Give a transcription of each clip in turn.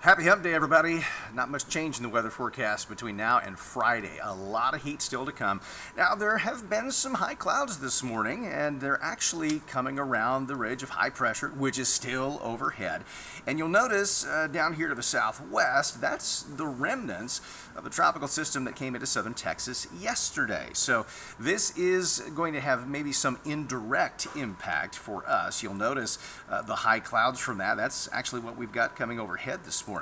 Happy Hump Day, everybody. Not much change in the weather forecast between now and Friday. A lot of heat still to come. Now, there have been some high clouds this morning, and they're actually coming around the ridge of high pressure, which is still overhead. And you'll notice down here to the southwest, that's the remnants of the tropical system that came into southern Texas yesterday. So this is going to have maybe some indirect impact for us. You'll notice the high clouds from that. That's actually what we've got coming overhead this morning.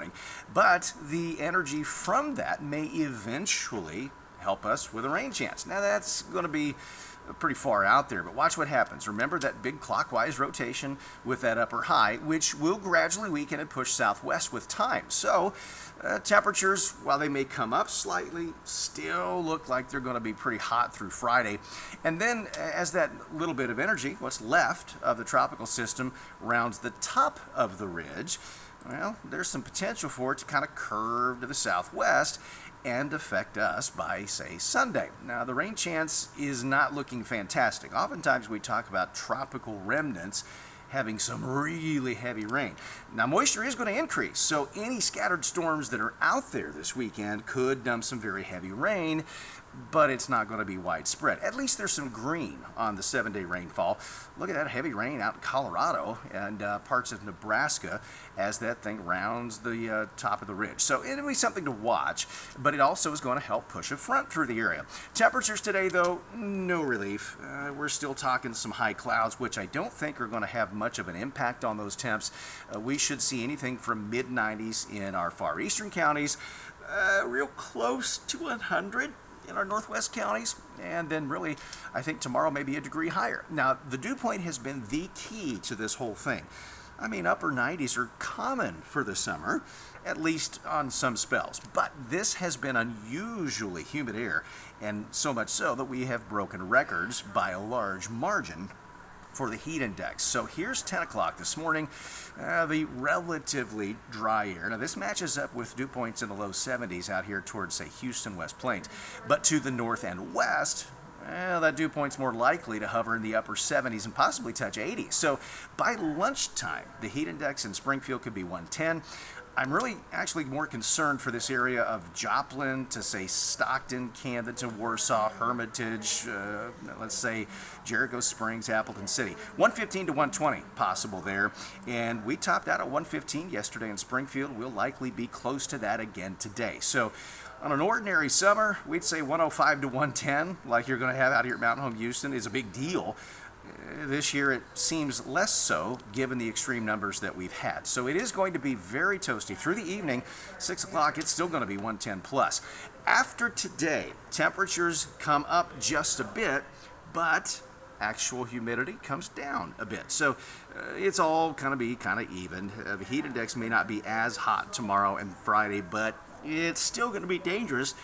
But the energy from that may eventually help us with a rain chance. Now that's going to be pretty far out there, but watch what happens. Remember that big clockwise rotation with that upper high, which will gradually weaken and push southwest with time. So temperatures, while they may come up slightly, still look like they're going to be pretty hot through Friday. And then as that little bit of energy, what's left of the tropical system, rounds the top of the ridge, well, there's some potential for it to kind of curve to the southwest and affect us by, say, Sunday. Now, the rain chance is not looking fantastic. Oftentimes we talk about tropical remnants having some really heavy rain. Now, moisture is going to increase, so any scattered storms that are out there this weekend could dump some very heavy rain, but it's not going to be widespread. At least there's some green on the 7-day rainfall. Look at that heavy rain out in Colorado and parts of Nebraska as that thing rounds the top of the ridge. So it'll be something to watch, but it also is going to help push a front through the area. Temperatures today, though, no relief. We're still talking some high clouds, which I don't think are going to have much of an impact on those temps. We should see anything from mid-90s in our far eastern counties, real close to 100 in our northwest counties, and then really I think tomorrow may be a degree higher. Now, the dew point has been the key to this whole thing. I mean, upper 90s are common for the summer, at least on some spells, but this has been unusually humid air, and so much so that we have broken records by a large margin for the heat index. So here's 10 o'clock this morning, the relatively dry air. Now this matches up with dew points in the low 70s out here towards, say, Houston, West Plains. But to the north and west, that dew point's more likely to hover in the upper 70s and possibly touch 80. So by lunchtime, the heat index in Springfield could be 110. I'm really actually more concerned for this area of Joplin to, say, Stockton, Camden to Warsaw, Hermitage, let's say Jericho Springs, Appleton City. 115 to 120 possible there. And we topped out at 115 yesterday in Springfield. We'll likely be close to that again today. So on an ordinary summer, we'd say 105 to 110, like you're going to have out here at Mountain Home Houston, is a big deal. This year it seems less so given the extreme numbers that we've had. So it is going to be very toasty. Through the evening, 6 o'clock, it's still going to be 110 plus. After today, temperatures come up just a bit, but actual humidity comes down a bit. So it's all going to be kind of even. The heat index may not be as hot tomorrow and Friday, but it's still going to be dangerous.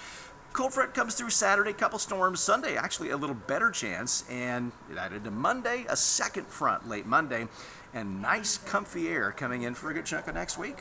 Cold front comes through Saturday, couple storms. Sunday, actually a little better chance. And it added to Monday, a second front late Monday. And nice, comfy air coming in for a good chunk of next week.